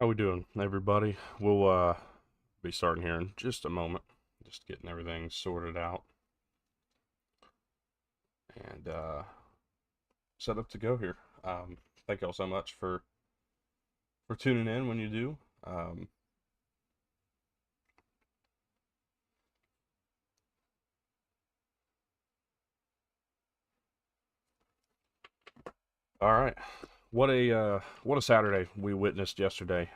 How we doing, everybody? We'll be starting here in just a moment. Just getting everything sorted out and set up to go here. Thank y'all so much for tuning in when you do. All right, what a Saturday we witnessed yesterday.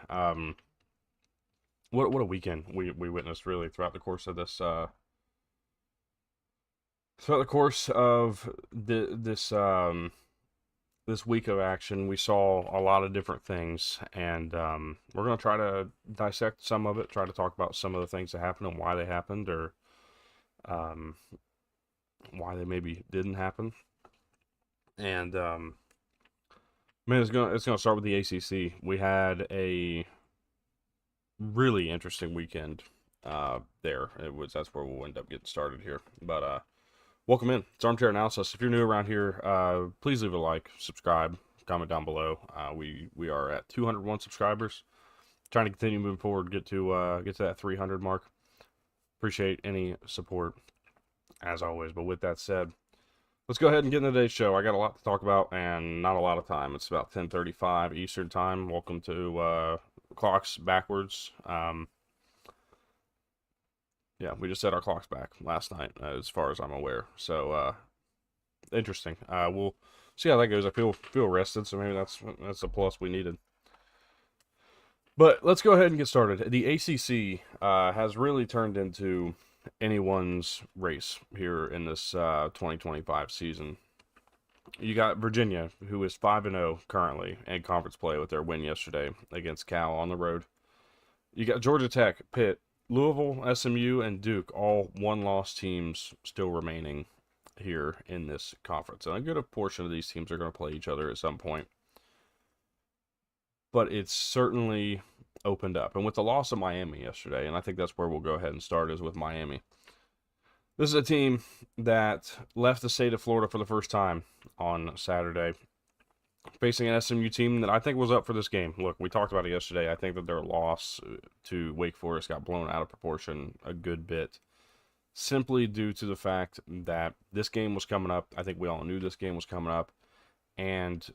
What a weekend we witnessed really throughout the course of this week of action. We saw a lot of different things, and we're going to try to dissect some of it, try to talk about some of the things that happened and why they happened, or um, why they maybe didn't happen. And man, it's gonna start with the ACC. We had a really interesting weekend there. That's where we'll end up getting started here. But welcome in. It's Armchair Analysis. If you're new around here, please leave a like, subscribe, comment down below. We are at 201 subscribers. Trying to continue moving forward, get to that 300 mark. Appreciate any support as always. But with that said, let's go ahead and get into today's show. I got a lot to talk about and not a lot of time. It's about 10:35 Eastern time. Welcome to clocks backwards. Yeah, we just set our clocks back last night, as far as I'm aware. So interesting. We'll see how that goes. I feel rested, so maybe that's a plus we needed. But let's go ahead and get started. The ACC has really turned into anyone's race here in this 2025 season. You got Virginia, who is 5-0 currently in conference play with their win yesterday against Cal on the road. You got Georgia Tech, Pitt, Louisville, SMU, and Duke, all one-loss teams still remaining here in this conference. And a good portion of these teams are going to play each other at some point. But it's certainly opened up. And with the loss of Miami yesterday, and I think that's where we'll go ahead and start, is with Miami. This is a team that left the state of Florida for the first time on Saturday, facing an SMU team that I think was up for this game. Look, we talked about it yesterday. I think that their loss to Wake Forest got blown out of proportion a good bit, simply due to the fact that this game was coming up. I think we all knew this game was coming up, and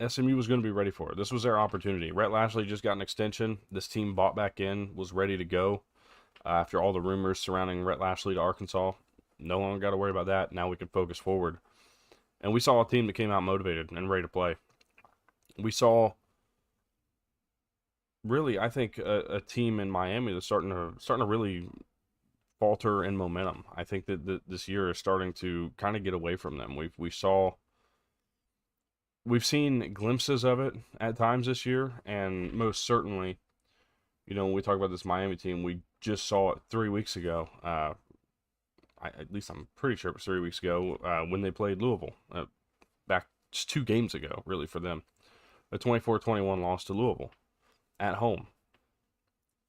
SMU was going to be ready for it. This was their opportunity. Rhett Lashlee just got an extension. This team bought back in, was ready to go after all the rumors surrounding Rhett Lashlee to Arkansas. No longer got to worry about that. Now we can focus forward. And we saw a team that came out motivated and ready to play. We saw, really, I think, a team in Miami that's starting to really falter in momentum. I think that this year is starting to kind of get away from them. We've seen glimpses of it at times this year, and most certainly, when we talk about this Miami team, we just saw it 3 weeks ago. At least I'm pretty sure it was 3 weeks ago when they played Louisville. Back just 2 games ago, really, for them. A 24-21 loss to Louisville at home.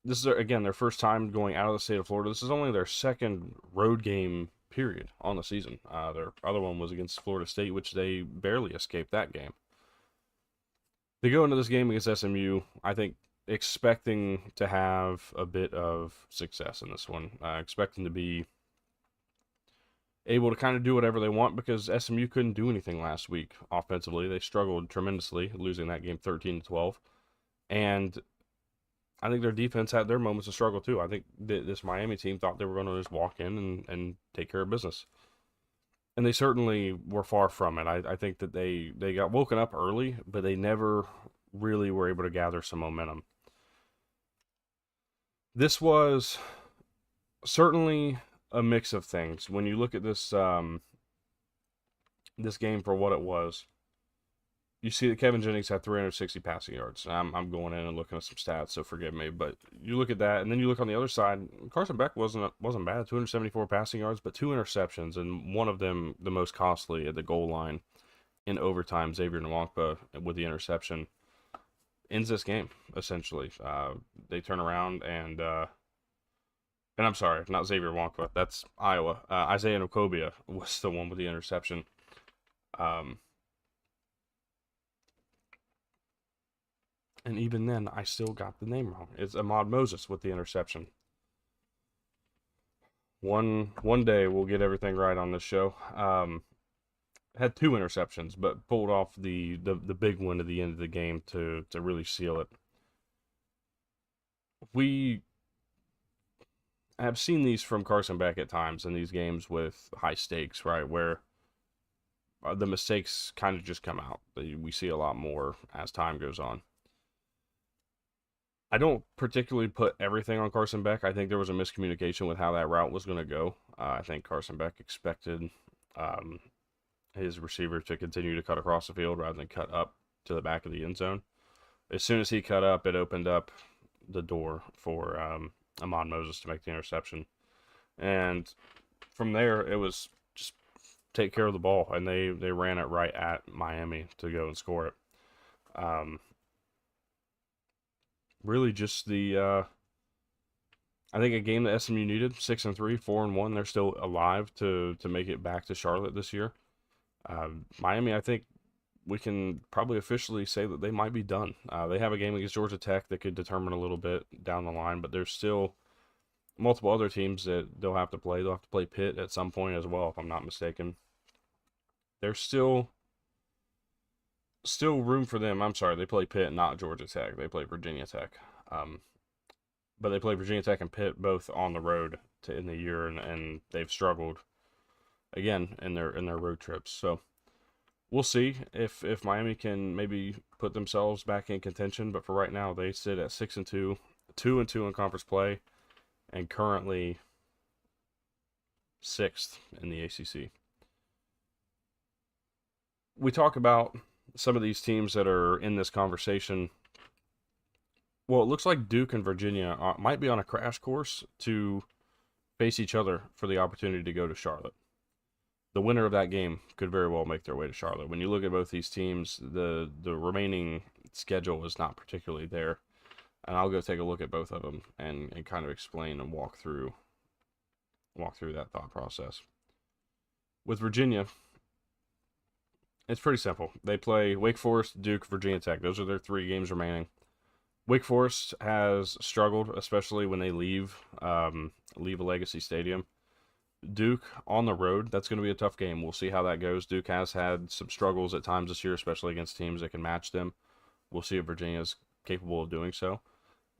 This is, again, their first time going out of the state of Florida. This is only their second road game period on the season. Their other one was against Florida State, which they barely escaped that game. They go into this game against SMU, I think, expecting to have a bit of success in this one, expecting to be able to kind of do whatever they want, because SMU couldn't do anything last week offensively. They struggled tremendously, losing that game 13-12, and I think their defense had their moments of struggle too. I think this Miami team thought they were going to just walk in and take care of business. And they certainly were far from it. I think that they got woken up early, but they never really were able to gather some momentum. This was certainly a mix of things. When you look at this this game for what it was, you see that Kevin Jennings had 360 passing yards. I'm going in and looking at some stats, so forgive me. But you look at that, and then you look on the other side. Carson Beck wasn't bad, 274 passing yards, but 2 interceptions, and one of them the most costly at the goal line in overtime. Xavier Nwankpa with the interception ends this game essentially. They turn around and I'm sorry, not Xavier Nwankpa. That's Iowa. Isaiah Nwokobia was the one with the interception. And even then, I still got the name wrong. It's Ahmad Moses with the interception. One day we'll get everything right on this show. Had two interceptions, but pulled off the big one at the end of the game to really seal it. We have seen these from Carson Beck at times in these games with high stakes, right? Where the mistakes kind of just come out. We see a lot more as time goes on. I don't particularly put everything on Carson Beck. I think there was a miscommunication with how that route was going to go. I think Carson Beck expected um, his receiver to continue to cut across the field rather than cut up to the back of the end zone. As soon as he cut up, it opened up the door for Ahmad Moses to make the interception. And from there, it was just take care of the ball, and they ran it right at Miami to go and score it. Really, just I think a game that SMU needed 6-3, 4-1. They're still alive to make it back to Charlotte this year. Miami, I think we can probably officially say that they might be done. They have a game against Georgia Tech that could determine a little bit down the line, but there's still multiple other teams that they'll have to play. They'll have to play Pitt at some point as well, if I'm not mistaken. There's still room for them. I'm sorry, they play Pitt, not Georgia Tech. They play Virginia Tech. But they play Virginia Tech and Pitt both on the road in the year, and they've struggled again in their road trips. So we'll see if Miami can maybe put themselves back in contention. But for right now, they sit at 6-2, 2-2 in conference play, and currently sixth in the ACC. We talk about some of these teams that are in this conversation. Well, it looks like Duke and Virginia might be on a crash course to face each other for the opportunity to go to Charlotte. The winner of that game could very well make their way to Charlotte. When you look at both these teams, the remaining schedule is not particularly there. And I'll go take a look at both of them and kind of explain and walk through that thought process. With Virginia, it's pretty simple. They play Wake Forest, Duke, Virginia Tech. Those are their 3 games remaining. Wake Forest has struggled, especially when they leave a legacy stadium. Duke on the road, that's going to be a tough game. We'll see how that goes. Duke has had some struggles at times this year, especially against teams that can match them. We'll see if Virginia's capable of doing so.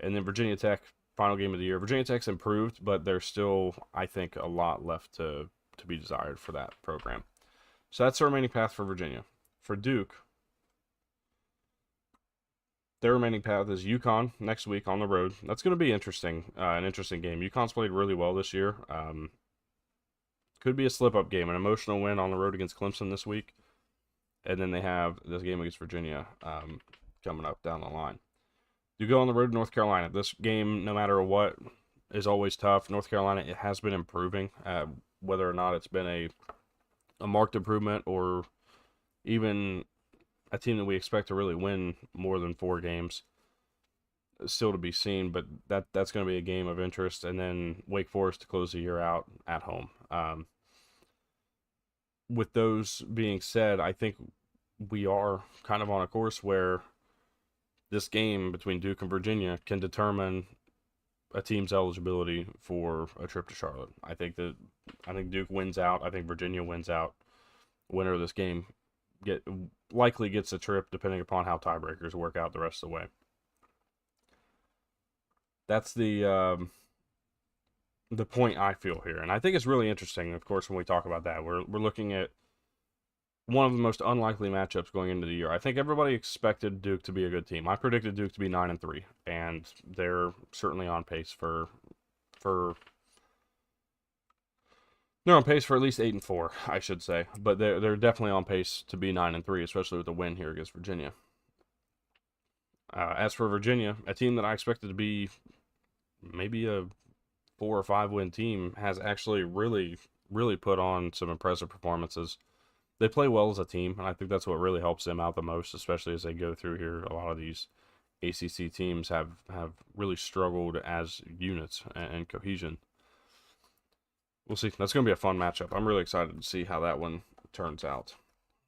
And then Virginia Tech, final game of the year. Virginia Tech's improved, but there's still, I think, a lot left to be desired for that program. So that's the remaining path for Virginia. For Duke, their remaining path is UConn next week on the road. That's going to be interesting, an interesting game. UConn's played really well this year. Could be a slip-up game, an emotional win on the road against Clemson this week. And then they have this game against Virginia coming up down the line. You go on the road to North Carolina. This game, no matter what, is always tough. North Carolina, it has been improving. Whether or not it's been a marked improvement or even a team that we expect to really win more than 4 games, still to be seen, but that's going to be a game of interest. And then Wake Forest to close the year out at home. With those being said, I think we are kind of on a course where this game between Duke and Virginia can determine a team's eligibility for a trip to Charlotte. I think Duke wins out. I think Virginia wins out. Winner of this game likely gets a trip, depending upon how tiebreakers work out the rest of the way. That's the point I feel here, and I think it's really interesting. Of course, when we talk about that, we're looking at one of the most unlikely matchups going into the year. I think everybody expected Duke to be a good team. I predicted Duke to be 9-3, and they're certainly on pace for they're on pace for at least 8-4, I should say. But they're definitely on pace to be 9-3, especially with the win here against Virginia. As for Virginia, a team that I expected to be maybe a 4 or 5 win team, has actually really, really put on some impressive performances. They play well as a team, and I think that's what really helps them out the most, especially as they go through here. A lot of these ACC teams have really struggled as units and cohesion. We'll see. That's going to be a fun matchup. I'm really excited to see how that one turns out.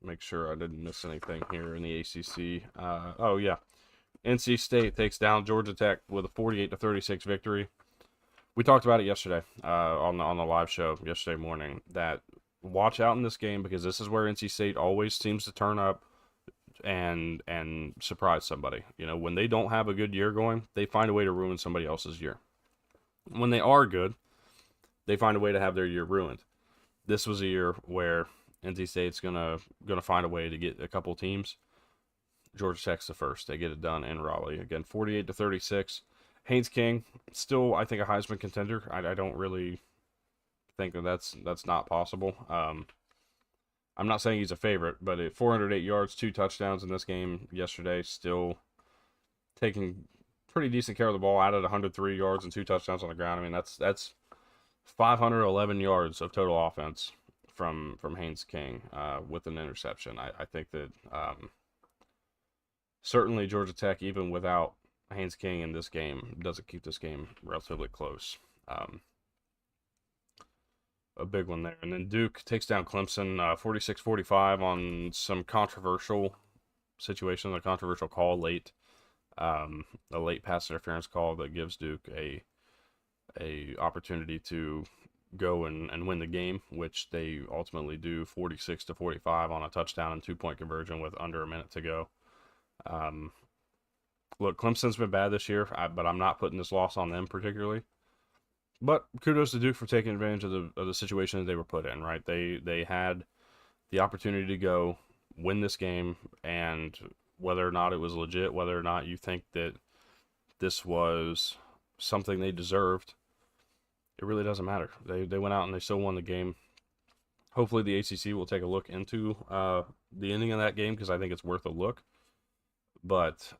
Make sure I didn't miss anything here in the ACC. Oh, yeah. NC State takes down Georgia Tech with a 48-36 victory. We talked about it yesterday on the live show yesterday morning, that watch out in this game because this is where NC State always seems to turn up and surprise somebody. You know, when they don't have a good year going, they find a way to ruin somebody else's year. When they are good, they find a way to have their year ruined. This was a year where NC State's gonna find a way to get a couple teams. Georgia Tech's the first. They get it done in Raleigh. Again, 48-36. Haynes King, still, I think, a Heisman contender. I don't really think that's not possible. I'm not saying he's a favorite, but at 408 yards, 2 touchdowns in this game yesterday, still taking pretty decent care of the ball, added 103 yards and 2 touchdowns on the ground. I mean, that's 511 yards of total offense from Haynes King with an interception. I think that certainly Georgia Tech, even without Haynes King in this game, doesn't keep this game relatively close. A big one there. And then Duke takes down Clemson 46-45 on some controversial situation, a controversial call late. A late pass interference call that gives Duke a opportunity to go and win the game, which they ultimately do 46-45 on a touchdown and 2-point conversion with under a minute to go. Look, Clemson's been bad this year, but I'm not putting this loss on them particularly. But kudos to Duke for taking advantage of the situation that they were put in, right? They had the opportunity to go win this game, and whether or not it was legit, whether or not you think that this was something they deserved, it really doesn't matter. They went out and they still won the game. Hopefully the ACC will take a look into the ending of that game because I think it's worth a look. But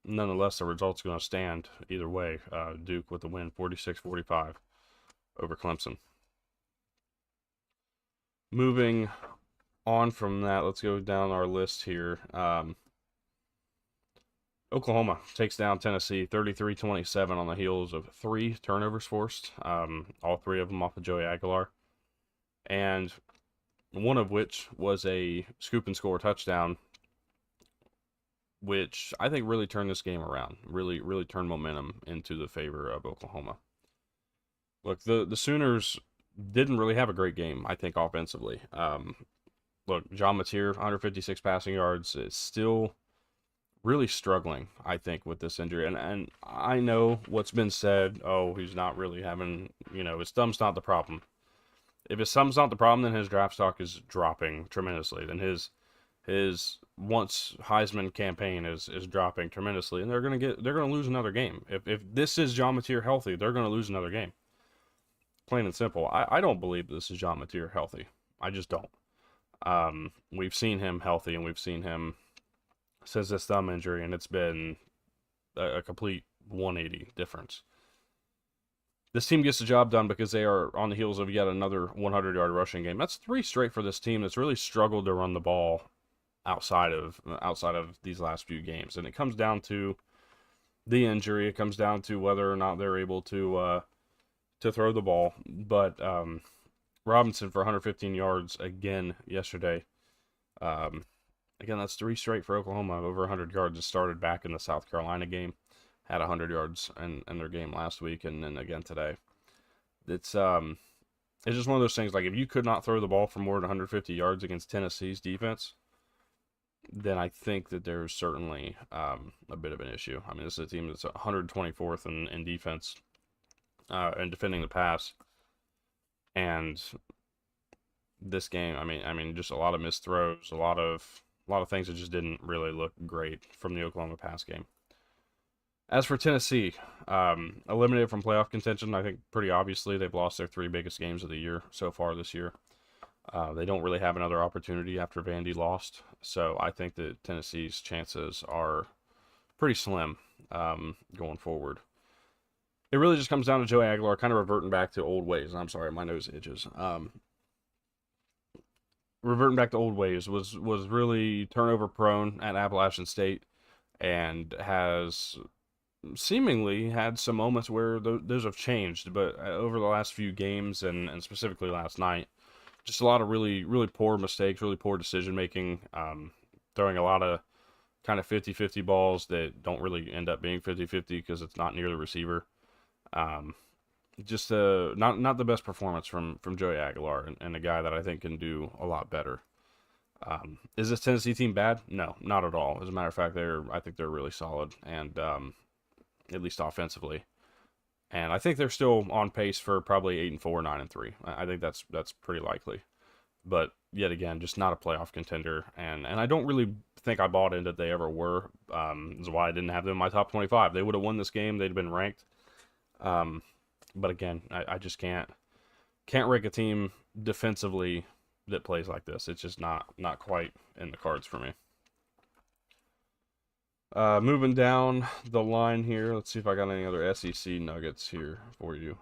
nonetheless, the result's going to stand either way. Duke with the win, 46-45 over Clemson. Moving on from that, let's go down our list here. Oklahoma takes down Tennessee 33-27 on the heels of 3 turnovers forced, all 3 of them off of Joey Aguilar, and one of which was a scoop and score touchdown, which I think really turned this game around, really turned momentum into the favor of Oklahoma. Look, the Sooners didn't really have a great game, I think, offensively. Look, John Mateer, 156 passing yards, is still really struggling, I think, with this injury. And I know what's been said, oh, he's not really having, his thumb's not the problem. If his thumb's not the problem, then his draft stock is dropping tremendously. Then his once Heisman campaign is dropping tremendously, and they're gonna lose another game. If this is John Mateer healthy, they're gonna lose another game. Plain and simple. I don't believe this is John Mateer healthy. I just don't. We've seen him healthy, and we've seen him since this thumb injury, and it's been a complete 180 difference. This team gets the job done because they are on the heels of yet another 100-yard rushing game. That's 3 straight for this team that's really struggled to run the ball outside of these last few games, and it comes down to the injury. It comes down to whether or not they're able to throw the ball. But Robinson for 115 yards again yesterday. Again, that's 3 straight for Oklahoma, over 100 yards. It started back in the South Carolina game, had 100 yards in their game last week, and then again today. It's just one of those things, like, if you could not throw the ball for more than 150 yards against Tennessee's defense, then I think that there's certainly a bit of an issue. I mean, this is a team that's 124th in defense and defending the pass, and this game, I mean, just a lot of missed throws, a lot of things that just didn't really look great from the Oklahoma pass game. As for Tennessee, eliminated from playoff contention, I think pretty obviously they've lost their 3 biggest games of the year so far this year. They don't really have another opportunity after Vandy lost, so I think that Tennessee's chances are pretty slim going forward. It really just comes down to Joey Aguilar kind of reverting back to old ways. I'm sorry, my nose itches. Reverting back to old ways, was really turnover prone at Appalachian State, and has seemingly had some moments where those have changed, but over the last few games and specifically last night, just a lot of really poor mistakes, really poor decision making, throwing a lot of kind of 50-50 balls that don't really end up being 50-50 because it's not near the receiver. Um, just not the best performance from Joey Aguilar, and a guy that I think can do a lot better. Is this Tennessee team bad? No, not at all. As a matter of fact, I think they're really solid, and at least offensively. And I think they're still on pace for probably 8-4, 9-3. I think that's pretty likely. But yet again, just not a playoff contender, and I don't really think I bought in that they ever were. That's why I didn't have them in my top 25. They would have won this game. They'd have been ranked. But again, I just can't rank a team defensively that plays like this. It's just not quite in the cards for me. Moving down the line here, let's see if I got any other SEC nuggets here for you.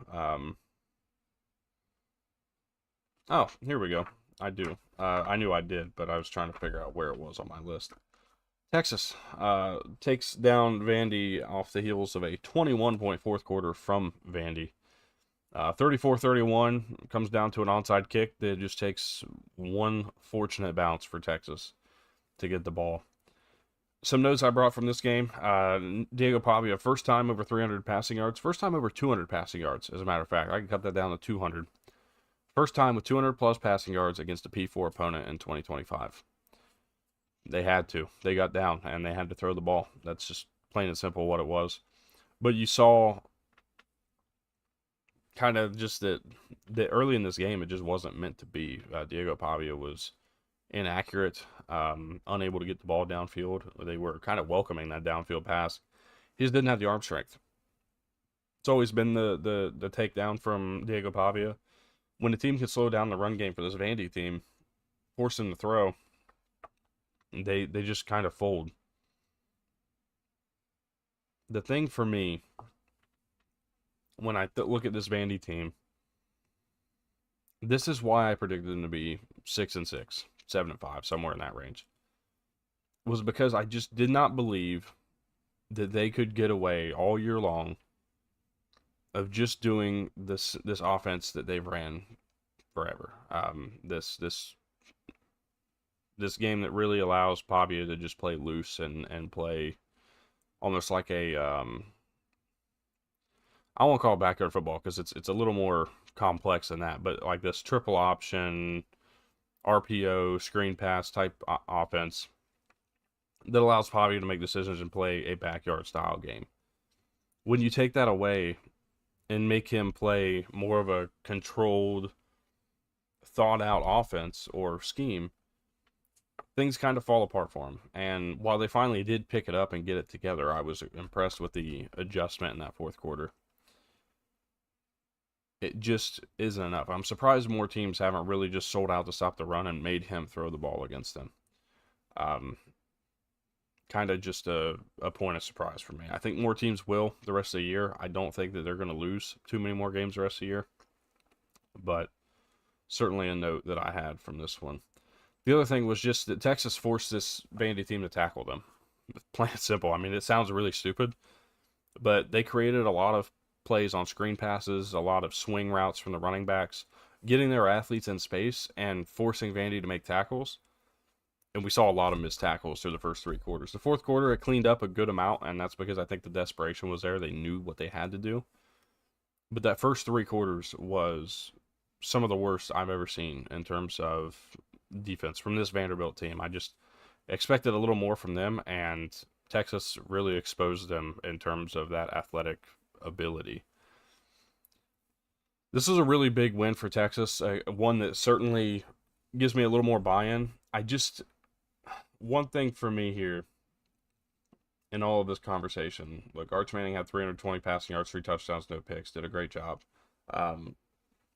Oh, here we go. I do. I knew I did, but I was trying to figure out where it was on my list. Texas takes down Vandy off the heels of a 21-point fourth quarter from Vandy. 34-31 comes down to an onside kick that just takes one fortunate bounce for Texas to get the ball. Some notes I brought from this game. Diego Pavia, first time over 300 passing yards. First time over 200 passing yards, as a matter of fact. I can cut that down to 200. First time with 200-plus passing yards against a P4 opponent in 2025. They had to. They got down, and they had to throw the ball. That's just plain and simple what it was. But you saw kind of just that early in this game, it just wasn't meant to be. Diego Pavia was inaccurate, unable to get the ball downfield. They were kind of welcoming that downfield pass. He just didn't have the arm strength. It's always been the takedown from Diego Pavia. When the team can slow down the run game for this Vandy team, force them to throw, they just kind of fold. The thing for me, when I look at this Vandy team, this is why I predicted them to be 6-6, 7-5, somewhere in that range. Was because I just did not believe that they could get away all year long of just doing this offense that they've ran forever. This game that really allows Pavia to just play loose and play almost like a I won't call it backyard football because it's a little more complex than that, but like this triple option RPO screen pass type offense that allows Pavia to make decisions and play a backyard style game. When you take that away and make him play more of a controlled, thought out offense or scheme, things kind of fall apart for him. And while they finally did pick it up and get it together, I was impressed with the adjustment in that fourth quarter. It just isn't enough. I'm surprised more teams haven't really just sold out to stop the run and made him throw the ball against them. Kind of just a point of surprise for me. I think more teams will the rest of the year. I don't think that they're going to lose too many more games the rest of the year. But certainly a note that I had from this one. The other thing was just that Texas forced this Vandy team to tackle them. Plain and simple. I mean, it sounds really stupid, but they created a lot of plays on screen passes, a lot of swing routes from the running backs, getting their athletes in space and forcing Vandy to make tackles. And we saw a lot of missed tackles through the first three quarters. The fourth quarter, it cleaned up a good amount, and that's because I think the desperation was there. They knew what they had to do. But that first three quarters was some of the worst I've ever seen in terms of defense from this Vanderbilt team. I just expected a little more from them, and Texas really exposed them in terms of that athletic ability. This is a really big win for Texas, one that certainly gives me a little more buy-in. One thing for me here in all of this conversation, look, Arch Manning had 320 passing yards, 3 touchdowns, no picks, did a great job.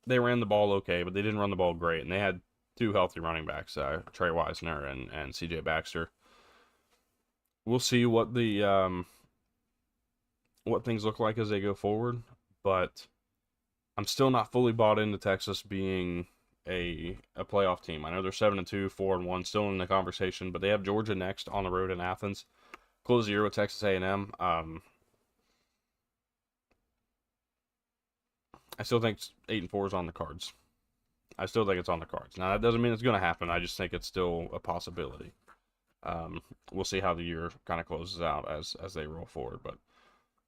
They ran the ball okay, but they didn't run the ball great, and they had 2 healthy running backs, Trey Wisner and CJ Baxter. We'll see what what things look like as they go forward, but I'm still not fully bought into Texas being a playoff team. I know they're 7-2, 4-1, still in the conversation, but they have Georgia next on the road in Athens. Close the year with Texas A&M. I still think 8-4 is on the cards. I still think it's on the cards. Now, that doesn't mean it's going to happen. I just think it's still a possibility. We'll see how the year kind of closes out as they roll forward, but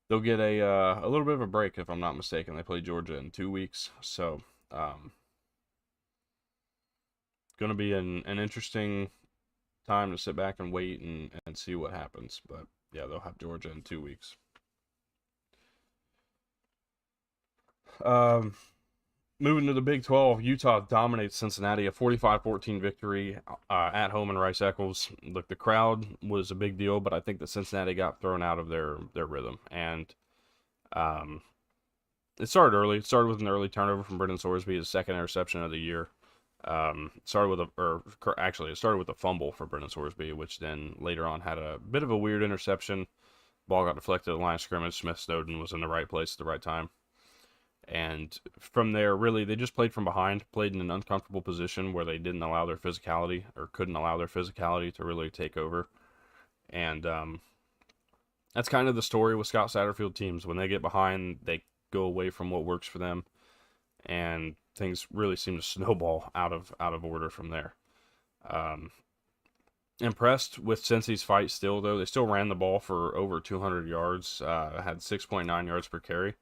they'll get a little bit of a break if I'm not mistaken. They play Georgia in 2 weeks, so going to be an interesting time to sit back and wait and see what happens. But yeah, they'll have Georgia in 2 weeks. Moving to the Big 12, Utah dominates Cincinnati, a 45-14 victory at home in Rice-Eccles. Look, the crowd was a big deal, but I think that Cincinnati got thrown out of their rhythm. And it started early. It started with an early turnover from Brendan Sorsby, his second interception of the year. It started with a fumble for Brendan Sorsby, which then later on had a bit of a weird interception. Ball got deflected at the line of scrimmage. Smith Snowden was in the right place at the right time. And from there, really, they just played from behind, played in an uncomfortable position where they didn't allow their physicality or couldn't allow their physicality to really take over. And that's kind of the story with Scott Satterfield teams. When they get behind, they go away from what works for them, and things really seem to snowball out of order from there. Impressed with Cincy's fight still, though. They still ran the ball for over 200 yards, had 6.9 yards per carry.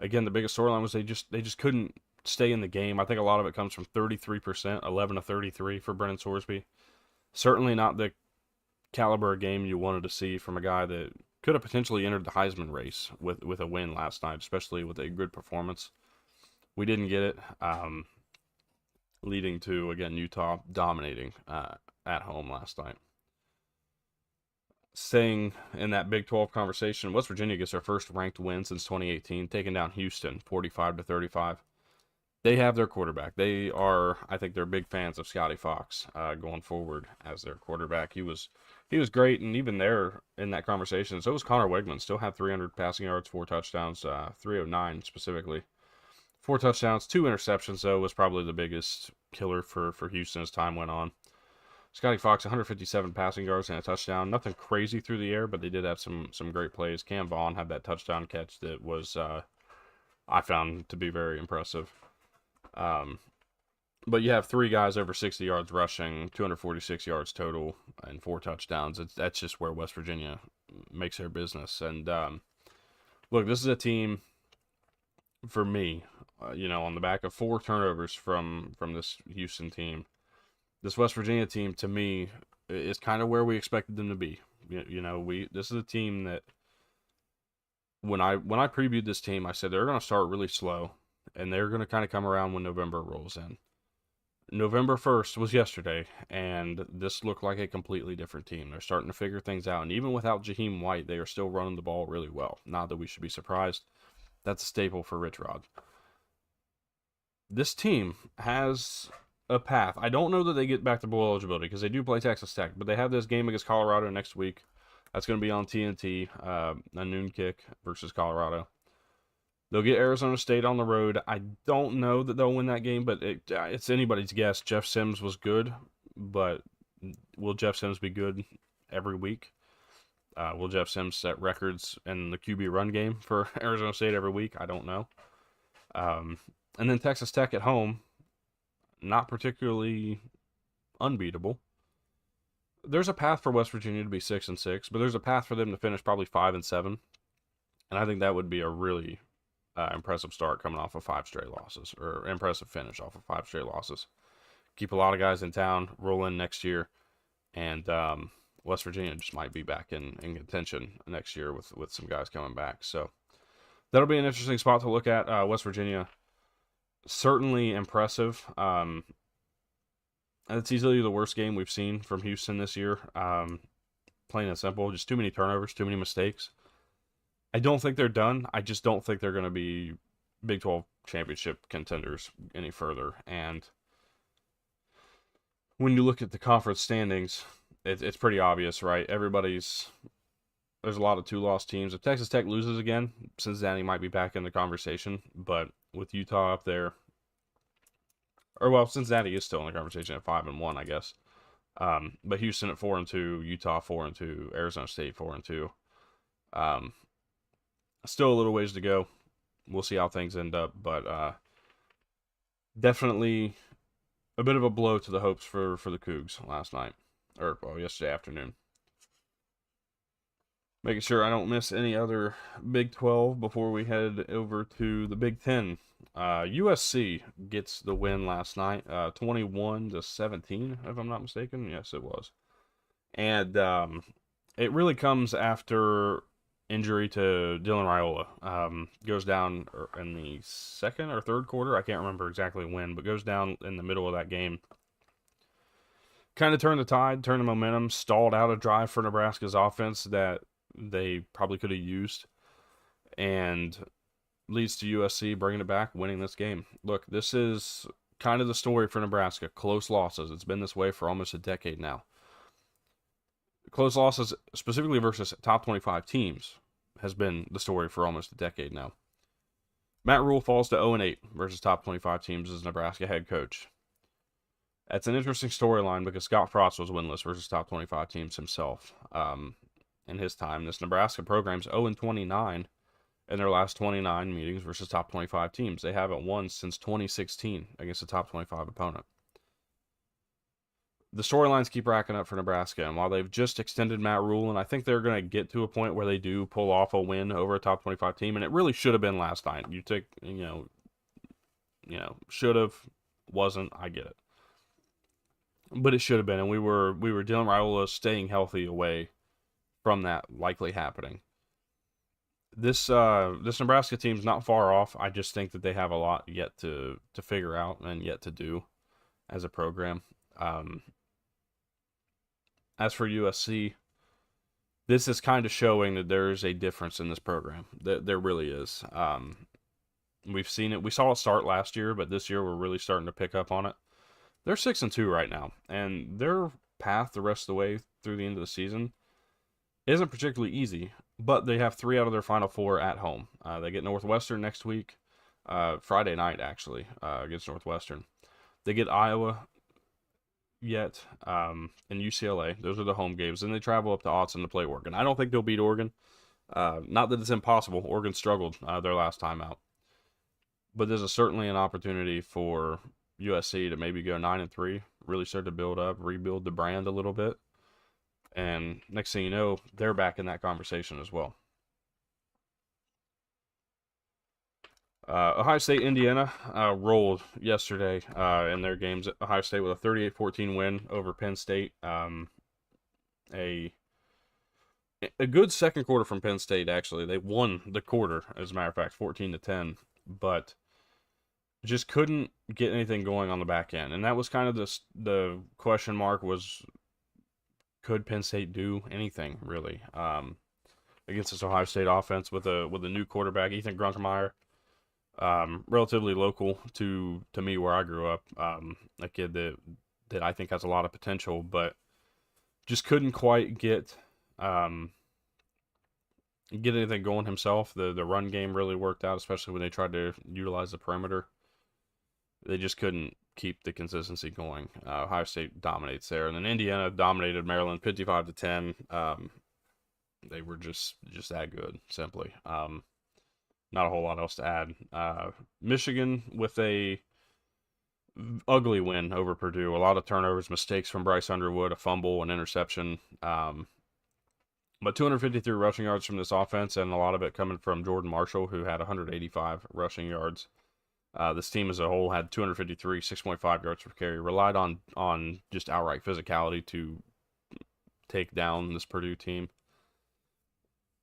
Again, the biggest storyline was they just couldn't stay in the game. I think a lot of it comes from 33%, 11 to 33 for Brendan Sorsby. Certainly not the caliber of game you wanted to see from a guy that could have potentially entered the Heisman race with a win last night, especially with a good performance. We didn't get it, leading to, again, Utah dominating at home last night. Staying in that Big 12 conversation, West Virginia gets their first ranked win since 2018, taking down Houston 45-35. They have their quarterback. I think they're big fans of Scotty Fox going forward as their quarterback. He was great, and even there in that conversation, so was Connor Wegman. Still had 300 passing yards, 4 touchdowns, 309 specifically. 4 touchdowns, 2 interceptions, though, was probably the biggest killer for Houston as time went on. Scotty Fox, 157 passing yards and a touchdown. Nothing crazy through the air, but they did have some great plays. Cam Vaughn had that touchdown catch that was, I found to be very impressive. But you have 3 guys over 60 yards rushing, 246 yards total, and 4 touchdowns. That's just where West Virginia makes their business. And look, this is a team, for me, on the back of 4 turnovers from this Houston team. This West Virginia team, to me, is kind of where we expected them to be. This is a team that when I previewed this team, I said they're going to start really slow, and they're going to kind of come around when November rolls in. November 1st was yesterday, and this looked like a completely different team. They're starting to figure things out, and even without Jaheim White, they are still running the ball really well. Not that we should be surprised. That's a staple for Rich Rod. This team has a path. I don't know that they get back to bowl eligibility because they do play Texas Tech, but they have this game against Colorado next week. That's going to be on TNT, a noon kick versus Colorado. They'll get Arizona State on the road. I don't know that they'll win that game, but it's anybody's guess. Jeff Sims was good, but will Jeff Sims be good every week? Will Jeff Sims set records in the QB run game for Arizona State every week? I don't know. And then Texas Tech at home, not particularly unbeatable. There's a path for West Virginia to be 6-6, but there's a path for them to finish probably 5-7, and I think that would be a really impressive start coming off of 5 straight losses, or impressive finish off of 5 straight losses. Keep a lot of guys in town, roll in next year, and West Virginia just might be back in contention next year with some guys coming back. So that'll be an interesting spot to look at. West Virginia, certainly impressive. It's easily the worst game we've seen from Houston this year. Plain and simple, just too many turnovers, too many mistakes. I don't think they're done. I just don't think they're going to be Big 12 championship contenders any further. And when you look at the conference standings, it's pretty obvious, right? There's a lot of 2-loss teams. If Texas Tech loses again, Cincinnati might be back in the conversation. But with Utah up there, Cincinnati is still in the conversation at 5-1, I guess. But Houston at 4-2, Utah 4-2, Arizona State 4-2. Still a little ways to go. We'll see how things end up, but definitely a bit of a blow to the hopes for the Cougs last night. yesterday afternoon. Making sure I don't miss any other Big 12 before we head over to the Big 10. USC gets the win last night, 21-17, if I'm not mistaken. Yes, it was. And it really comes after injury to Dylan Raiola. Goes down in the second or third quarter. I can't remember exactly when, but goes down in the middle of that game. Kind of turned the tide, turned the momentum, stalled out a drive for Nebraska's offense that they probably could have used, and leads to USC bringing it back, winning this game. Look, this is kind of the story for Nebraska. Close losses. It's been this way for almost a decade now. Close losses, specifically versus top 25 teams, has been the story for almost a decade now. Matt Rule falls to 0-8 versus top 25 teams as Nebraska head coach. That's an interesting storyline because Scott Frost was winless versus top 25 teams himself in his time. This Nebraska program's 0-29 in their last 29 meetings versus top 25 teams. They haven't won since 2016 against a top 25 opponent. The storylines keep racking up for Nebraska, and while they've just extended Matt Rule, and I think they're going to get to a point where they do pull off a win over a top 25 team, and it really should have been last night. You take, should have, wasn't, I get it. But it should have been, and we were Dylan Raiola staying healthy away from that likely happening. This Nebraska team's not far off. I just think that they have a lot yet to figure out and yet to do as a program. As for USC, this is kind of showing that there is a difference in this program. There really is. We've seen it. We saw it start last year, but this year we're really starting to pick up on it. They're 6-2 right now, and their path the rest of the way through the end of the season isn't particularly easy, but they have 3 out of their final 4 at home. They get Northwestern next week, Friday night actually, against Northwestern. They get Iowa yet, and UCLA. Those are the home games. Then they travel up to Autzen to play Oregon. I don't think they'll beat Oregon. Not that it's impossible. Oregon struggled their last time out. But there's certainly an opportunity for USC to maybe go 9-3, really start to build up, rebuild the brand a little bit. And next thing you know, they're back in that conversation as well. Ohio State, Indiana rolled yesterday in their games. Ohio State with a 38-14 win over Penn State. A good second quarter from Penn State, actually. They won the quarter, as a matter of fact, 14-10, but just couldn't get anything going on the back end. And that was kind of the question mark was, could Penn State do anything, really, against this Ohio State offense with a new quarterback, Ethan Grunkemeyer. Relatively local to me where I grew up. A kid that I think has a lot of potential, but just couldn't quite get anything going himself. The run game really worked out, especially when they tried to utilize the perimeter. They just couldn't keep the consistency going. Ohio State dominates there, and then Indiana dominated Maryland 55-10. They were just that good, simply. Not a whole lot else to add. Michigan with a ugly win over Purdue. A lot of turnovers, mistakes from Bryce Underwood, a fumble, an interception. But 253 rushing yards from this offense, and a lot of it coming from Jordan Marshall, who had 185 rushing yards. This team as a whole had 253, 6.5 yards per carry. Relied on just outright physicality to take down this Purdue team.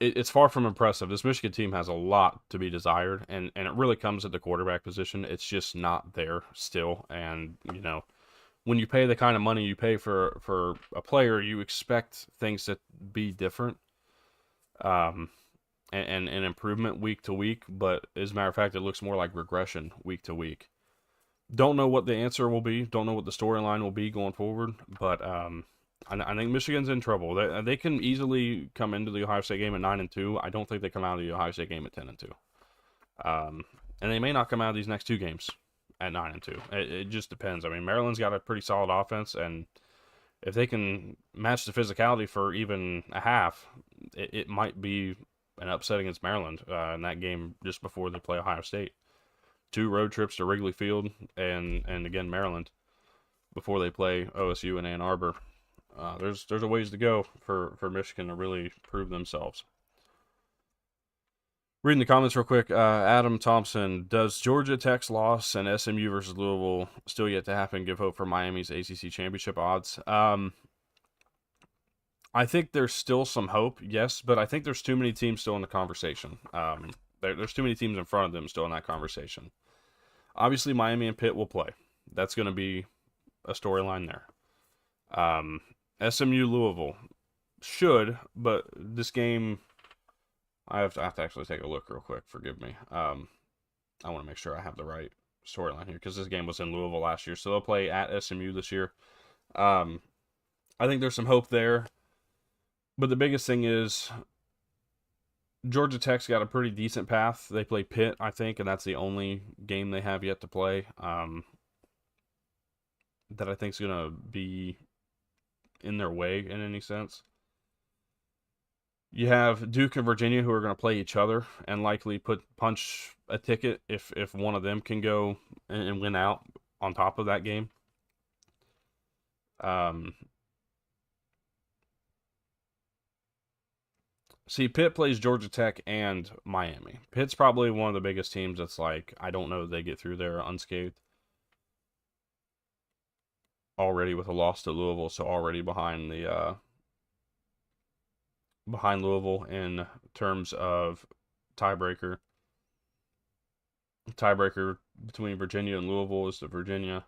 It's far from impressive. This Michigan team has a lot to be desired, and it really comes at the quarterback position. It's just not there still. And, when you pay the kind of money you pay for a player, you expect things to be different and improvement week to week. But as a matter of fact, it looks more like regression week to week. Don't know what the answer will be. Don't know what the storyline will be going forward. But I think Michigan's in trouble. They can easily come into the Ohio State game at 9-2. I don't think they come out of the Ohio State game at 10-2. And they may not come out of these next 2 games at 9-2. It just depends. I mean, Maryland's got a pretty solid offense, and if they can match the physicality for even a half, it might be an upset against Maryland in that game just before they play Ohio State. 2 road trips to Wrigley Field and again Maryland before they play OSU in Ann Arbor. There's a ways to go for Michigan to really prove themselves. Reading the comments real quick, Adam Thompson, does Georgia Tech's loss and SMU versus Louisville still yet to happen give hope for Miami's ACC championship odds? I think there's still some hope, yes, but I think there's too many teams still in the conversation. There's too many teams in front of them still in that conversation. Obviously, Miami and Pitt will play. That's going to be a storyline there. SMU Louisville should, but this game, I have to actually take a look real quick. Forgive me. I want to make sure I have the right storyline here because this game was in Louisville last year, so they'll play at SMU this year. I think there's some hope there, but the biggest thing is Georgia Tech's got a pretty decent path. They play Pitt, I think, and that's the only game they have yet to play that I think is going to be in their way in any sense. You have Duke and Virginia who are going to play each other and likely punch a ticket if one of them can go and win out on top of that game. See, Pitt plays Georgia Tech and Miami. Pitt's probably one of the biggest teams that's like, I don't know if they get through there unscathed. Already with a loss to Louisville, so already behind Louisville in terms of tiebreaker. Tiebreaker between Virginia and Louisville is the Virginia.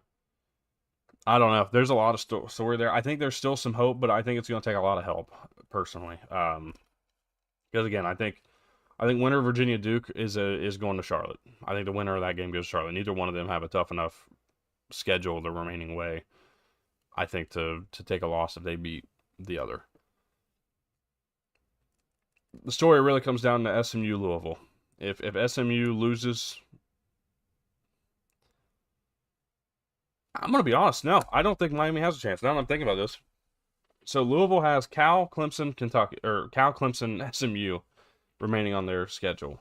I don't know. There's a lot of story there. I think there's still some hope, but I think it's going to take a lot of help, personally. Because again, I think winner Virginia Duke is going to Charlotte. I think the winner of that game goes to Charlotte. Neither one of them have a tough enough schedule the remaining way, I think, to take a loss if they beat the other. The story really comes down to SMU Louisville. If SMU loses, I'm going to be honest. No, I don't think Miami has a chance. Now that I'm thinking about this. So Louisville has Cal, Clemson, SMU remaining on their schedule.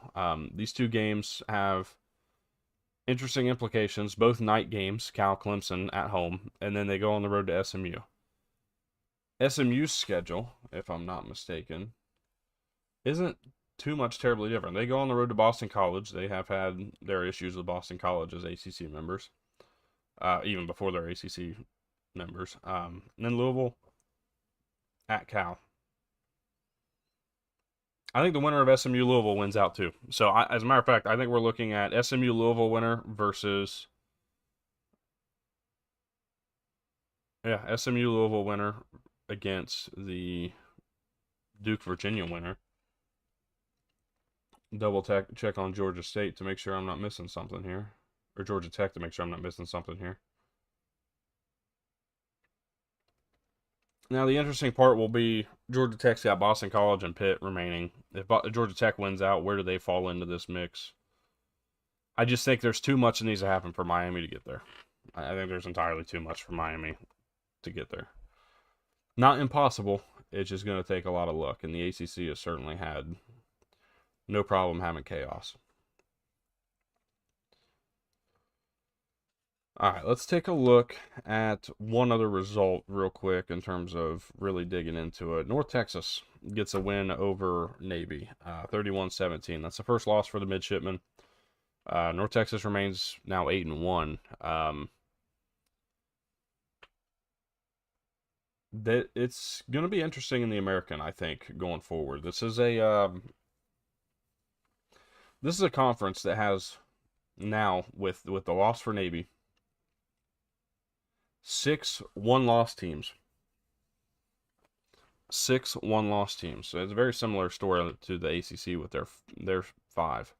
These two games have interesting implications. Both night games, Cal, Clemson at home, and then they go on the road to SMU. SMU's schedule, if I'm not mistaken, isn't too much terribly different. They go on the road to Boston College. They have had their issues with Boston College as ACC members, even before they're ACC members. And then Louisville at Cal. I think the winner of SMU Louisville wins out too. So, as a matter of fact, I think we're looking at SMU Louisville winner versus SMU Louisville winner against the Duke Virginia winner. Double check on Georgia State to make sure I'm not missing something here, or Georgia Tech to make sure I'm not missing something here. Now, the interesting part will be Georgia Tech's got Boston College and Pitt remaining. If Georgia Tech wins out, where do they fall into this mix? I just think there's too much that needs to happen for Miami to get there. I think there's entirely too much for Miami to get there. Not impossible. It's just going to take a lot of luck, and the ACC has certainly had no problem having chaos. All right, let's take a look at one other result real quick in terms of really digging into it. North Texas gets a win over Navy, 31-17. That's the first loss for the midshipmen. North Texas remains now 8-1. That it's going to be interesting in the American, I think, going forward. This is a conference that has now with the loss for Navy 6 one-loss teams. 6 one-loss teams. So it's a very similar story to the ACC with their 5.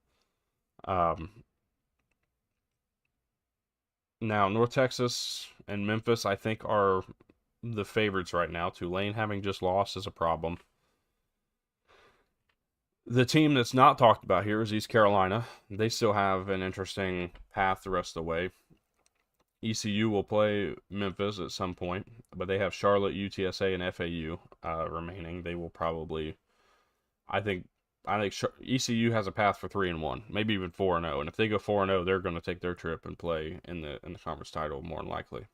Now, North Texas and Memphis, I think, are the favorites right now. Tulane having just lost is a problem. The team that's not talked about here is East Carolina. They still have an interesting path the rest of the way. ECU will play Memphis at some point, but they have Charlotte, UTSA, and FAU remaining. They will probably, I think ECU has a path for 3-1, maybe even 4-0. And if they go 4-0, they're going to take their trip and play in the conference title more than likely.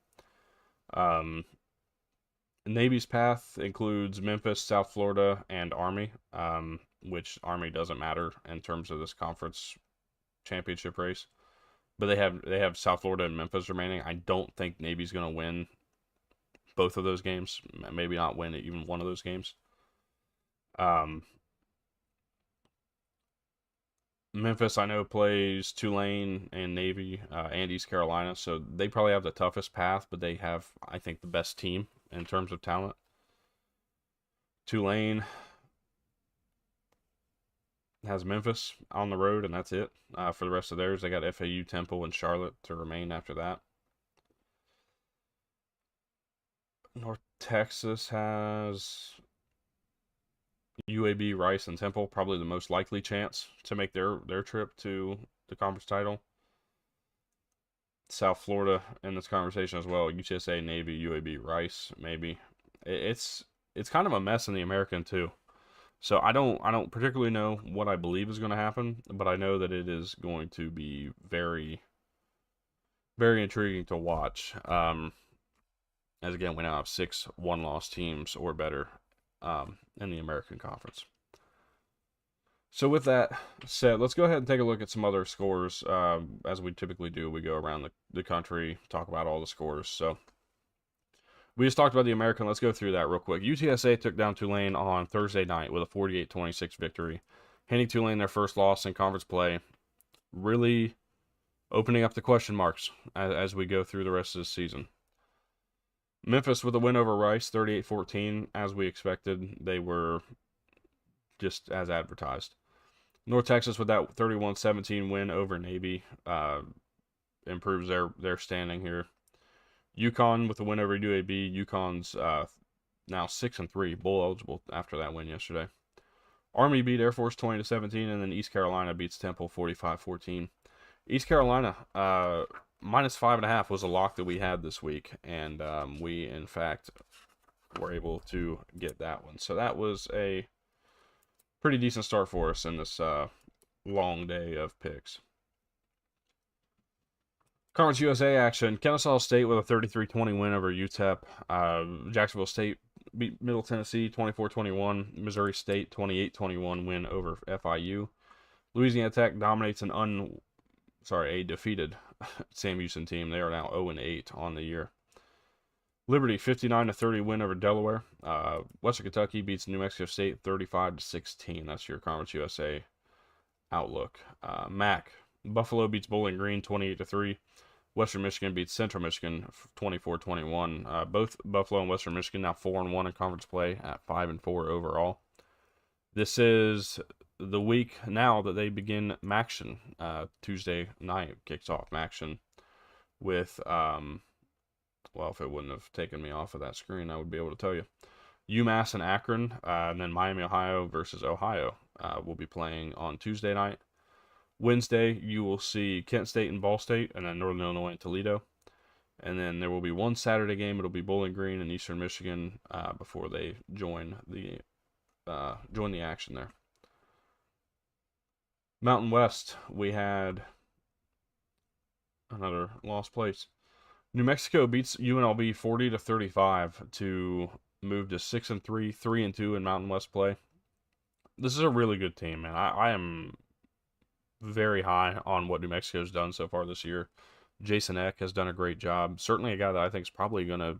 Navy's path includes Memphis, South Florida, and Army, which Army doesn't matter in terms of this conference championship race. But they have South Florida and Memphis remaining. I don't think Navy's going to win both of those games. Maybe not win even one of those games. Memphis, I know, plays Tulane and Navy and East Carolina, so they probably have the toughest path, but they have, I think, the best team in terms of talent. Tulane has Memphis on the road, and that's it. For the rest of theirs, they got FAU, Temple, and Charlotte to remain after that. North Texas has UAB, Rice, and Temple, probably the most likely chance to make their trip to the conference title. South Florida in this conversation as well. UTSA, Navy, UAB, Rice, maybe. It's kind of a mess in the American too. So I don't particularly know what I believe is going to happen, but I know that it is going to be very, very intriguing to watch. As again, we now have 6 one-loss teams or better in the American Conference. So with that said, let's go ahead and take a look at some other scores. As we typically do, we go around the country, talk about all the scores. So we just talked about the American. Let's go through that real quick. UTSA took down Tulane on Thursday night with a 48-26 victory, handing Tulane their first loss in conference play, really opening up the question marks as we go through the rest of the season. Memphis with a win over Rice, 38-14. As we expected, they were just as advertised. North Texas with that 31-17 win over Navy improves their standing here. UConn with a win over UAB. UConn's now 6-3, bowl eligible after that win yesterday. Army beat Air Force 20-17, and then East Carolina beats Temple 45-14. East Carolina minus 5.5 was a lock that we had this week, and we in fact were able to get that one. So that was a pretty decent start for us in this long day of picks. Conference USA action. Kennesaw State with a 33-20 win over UTEP. Jacksonville State beat Middle Tennessee 24-21. Missouri State 28-21 win over FIU. Louisiana Tech dominates a defeated Sam Houston team. They are now 0-8 on the year. Liberty 59-30 win over Delaware. Western Kentucky beats New Mexico State 35-16. That's your Conference USA outlook. MAC Buffalo beats Bowling Green 28-3. Western Michigan beats Central Michigan 24-21. Both Buffalo and Western Michigan now 4-1 in conference play at 5-4 overall. This is the week now that they begin MACtion. Tuesday night kicks off MACtion with well, if it wouldn't have taken me off of that screen, I would be able to tell you. UMass and Akron, and then Miami, Ohio versus Ohio will be playing on Tuesday night. Wednesday, you will see Kent State and Ball State, and then Northern Illinois and Toledo. And then there will be one Saturday game. It'll be Bowling Green and Eastern Michigan before they join the action there. Mountain West, we had another lost place. New Mexico beats UNLV 40-35 to move to 6-3, 3-2 in Mountain West play. This is a really good team, man. I am very high on what New Mexico's done so far this year. Jason Eck has done a great job. Certainly a guy that I think is probably going to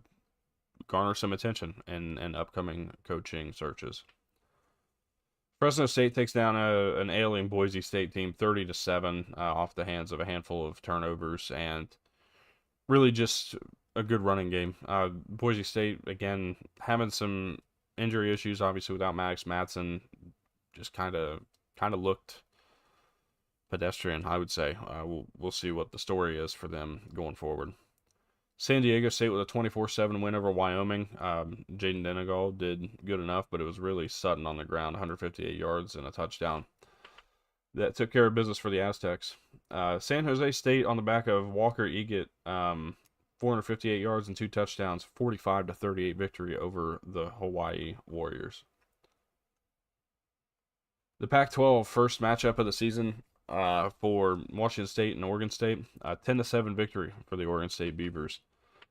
garner some attention in upcoming coaching searches. Fresno State takes down an ailing Boise State team 30-7 off the hands of a handful of turnovers and really just a good running game. Boise State, again, having some injury issues, obviously, without Maddox Madsen. Just kind of looked pedestrian, I would say. We'll see what the story is for them going forward. San Diego State with a 24-7 win over Wyoming. Jaden Denegal did good enough, but it was really Sutton on the ground, 158 yards and a touchdown. That took care of business for the Aztecs. San Jose State on the back of Walker Eggett, 458 yards and 2 touchdowns, 45-38 victory over the Hawaii Warriors. The Pac-12 first matchup of the season for Washington State and Oregon State, 10-7 victory for the Oregon State Beavers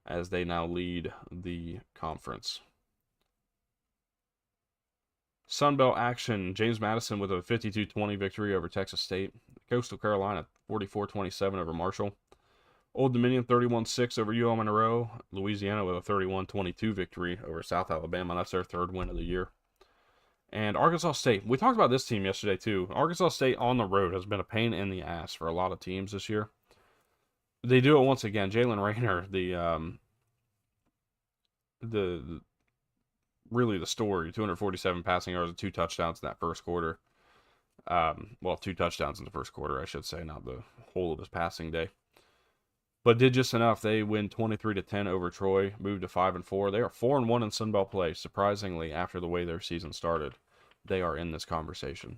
as they now lead the conference. Sun Belt action, James Madison with a 52-20 victory over Texas State. Coastal Carolina 44-27 over Marshall. Old Dominion 31-6 over UL Monroe. Louisiana with a 31-22 victory over South Alabama. That's their third win of the year. And Arkansas State. We talked about this team yesterday too. Arkansas State on the road has been a pain in the ass for a lot of teams this year. They do it once again. Jalen Rayner, the really the story. 247 passing yards and 2 touchdowns in that first quarter. Well, 2 touchdowns in the first quarter, I should say, not the whole of his passing day. But did just enough. They win 23-10 over Troy, moved to 5-4. They are 4-1 in Sun Belt play. Surprisingly, after the way their season started, they are in this conversation.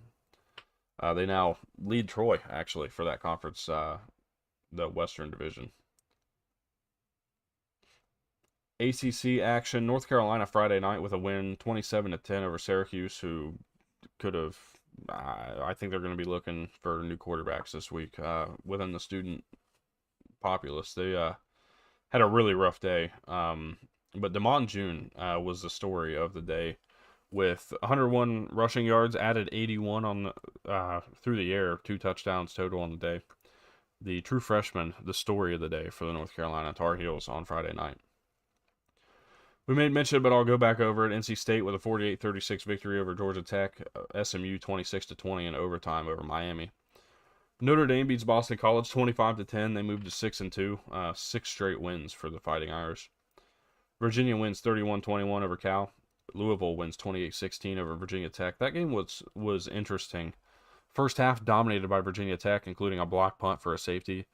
They now lead Troy actually for that conference, the Western Division. ACC action: North Carolina Friday night with a win, 27-10 over Syracuse, who could have. I think they're going to be looking for new quarterbacks this week within the student populace. They had a really rough day. But Damon June was the story of the day with 101 rushing yards, added 81 on through the air, 2 touchdowns total on the day. The true freshman, the story of the day for the North Carolina Tar Heels on Friday night. We made mention, but I'll go back over it. NC State with a 48-36 victory over Georgia Tech. SMU 26-20 in overtime over Miami. Notre Dame beats Boston College 25-10. They moved to 6-2. 6 straight wins for the Fighting Irish. Virginia wins 31-21 over Cal. Louisville wins 28-16 over Virginia Tech. That game was interesting. First half dominated by Virginia Tech, including a block punt for a safety.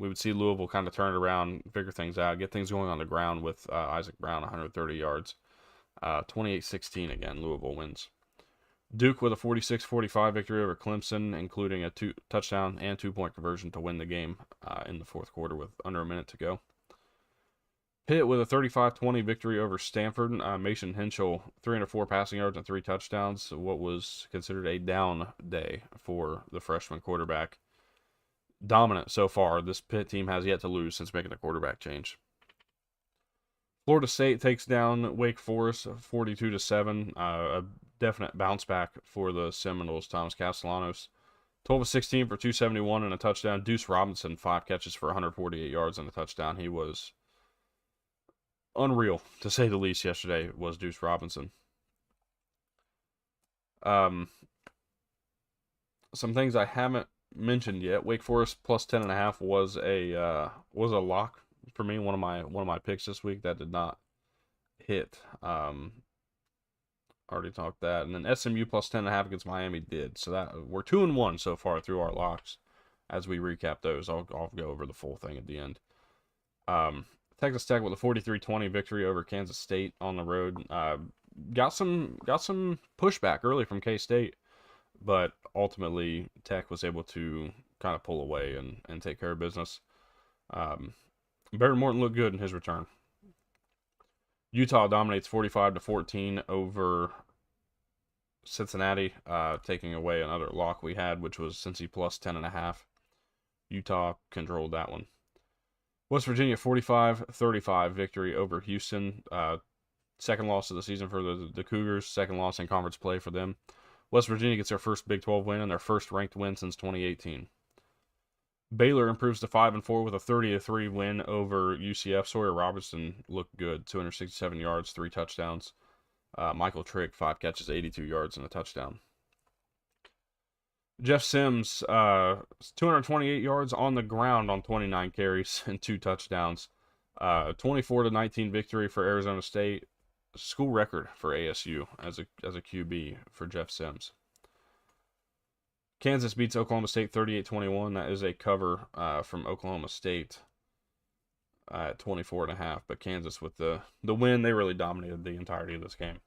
We would see Louisville kind of turn it around, figure things out, get things going on the ground with Isaac Brown, 130 yards. 28-16 again, Louisville wins. Duke with a 46-45 victory over Clemson, including a 2-touchdown and 2-point conversion to win the game in the fourth quarter with under a minute to go. Pitt with a 35-20 victory over Stanford. Mason Henschel, 304 passing yards and 3 touchdowns. What was considered a down day for the freshman quarterback. Dominant so far. This Pitt team has yet to lose since making a quarterback change. Florida State takes down Wake Forest 42-7. A definite bounce back for the Seminoles. Thomas Castellanos, 12-16 for 271 and a touchdown. Deuce Robinson, 5 catches for 148 yards and a touchdown. He was unreal, to say the least, yesterday, was Deuce Robinson. Some things I haven't mentioned yet. Wake Forest plus 10.5 was a lock for me. One of my picks this week that did not hit. Already talked that, and then SMU plus 10.5 against Miami did. So that we're 2-1 so far through our locks. As we recap those, I'll go over the full thing at the end. Texas Tech with a 43-20 victory over Kansas State on the road. Got some pushback early from K-State, but ultimately Tech was able to kind of pull away and take care of business. Barrett Morton looked good in his return. Utah dominates 45-14 over Cincinnati, taking away another lock we had, which was Cincy plus 10.5. Utah controlled that one. West Virginia 45-35 victory over Houston. Second loss of the season for the Cougars. Second loss in conference play for them. West Virginia gets their first Big 12 win and their first ranked win since 2018. Baylor improves to 5-4 with a 30-3 win over UCF. Sawyer Robertson looked good. 267 yards, 3 touchdowns. Michael Trigg, 5 catches, 82 yards, and a touchdown. Jeff Sims, 228 yards on the ground on 29 carries and 2 touchdowns. 24-19 victory for Arizona State. School record for ASU as a QB for Jeff Sims. Kansas beats Oklahoma State 38-21. That is a cover from Oklahoma State at 24.5. But Kansas with the win, they really dominated the entirety of this game.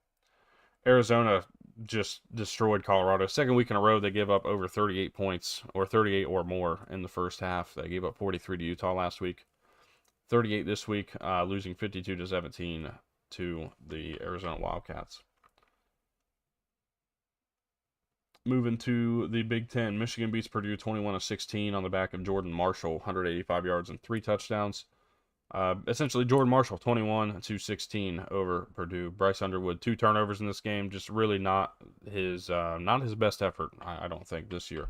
Arizona just destroyed Colorado. Second week in a row, they give up over 38 points, or 38 or more in the first half. They gave up 43 to Utah last week. 38 this week, losing 52-17 to the Arizona Wildcats. Moving to the Big Ten, Michigan beats Purdue 21-16 on the back of Jordan Marshall, 185 yards and 3 touchdowns. Essentially, Jordan Marshall, 21-16 over Purdue. Bryce Underwood, 2 turnovers in this game. Just really not his best effort, I don't think, this year.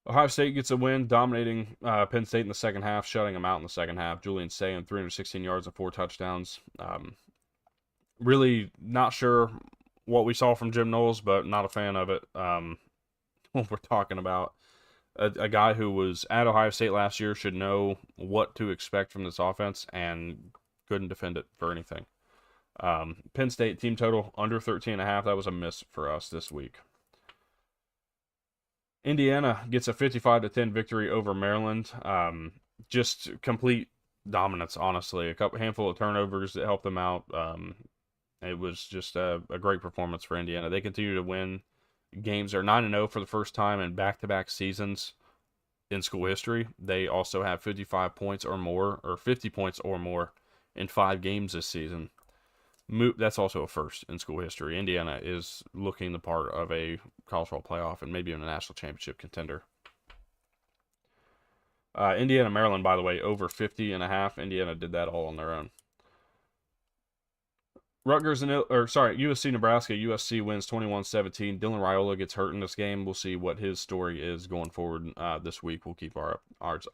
Ohio State gets a win, dominating Penn State in the second half, shutting them out in the second half. Julian Sayin, 316 yards and 4 touchdowns. Really not sure what we saw from Jim Knowles, but not a fan of it. What we're talking about. A guy who was at Ohio State last year should know what to expect from this offense and couldn't defend it for anything. Penn State team total under 13.5. That was a miss for us this week. Indiana gets a 55-10 victory over Maryland. Just complete dominance, honestly. Handful of turnovers that helped them out. It was just a great performance for Indiana. They continue to win games. They're 9-0 for the first time in back-to-back seasons in school history. They also have 55 points or more, or 50 points or more in 5 games this season. That's also a first in school history. Indiana is looking the part of a college football playoff and maybe even a national championship contender. Indiana, Maryland, by the way, over 50.5. Indiana did that all on their own. USC, Nebraska. USC wins 21-17. Dylan Raiola gets hurt in this game. We'll see what his story is going forward this week. We'll keep our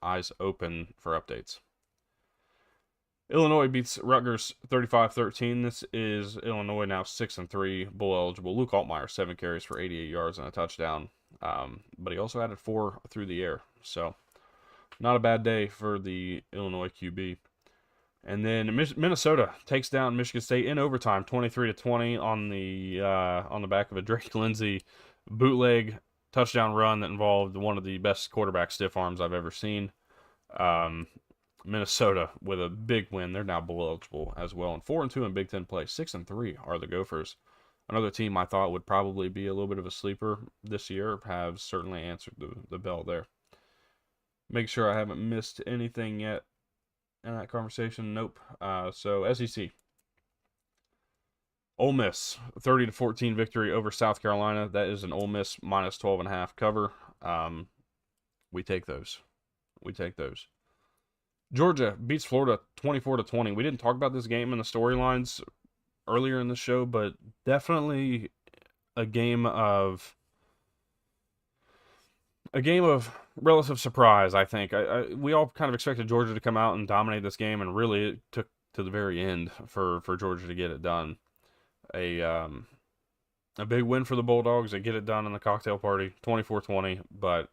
eyes open for updates. Illinois beats Rutgers 35-13. This is Illinois now 6-3, bowl eligible. Luke Altmaier, 7 carries for 88 yards and a touchdown. But he also added 4 through the air. So not a bad day for the Illinois QB. And then Minnesota takes down Michigan State in overtime, 23-20 on the back of a Drake Lindsey bootleg touchdown run that involved one of the best quarterback stiff arms I've ever seen. Minnesota with a big win. They're now bowl eligible as well, and 4-2 in Big Ten play. 6-3 are the Gophers. Another team I thought would probably be a little bit of a sleeper this year have certainly answered the bell there. Make sure I haven't missed anything yet in that conversation. Nope. So SEC. Ole Miss, 30-14 victory over South Carolina. That is an Ole Miss minus 12.5 cover. We take those. Georgia beats Florida 24-20. We didn't talk about this game in the storylines earlier in the show, but definitely a game of relative surprise, I think. We all kind of expected Georgia to come out and dominate this game, and really it took to the very end for Georgia to get it done. A big win for the Bulldogs. They get it done in the cocktail party, 24-20, but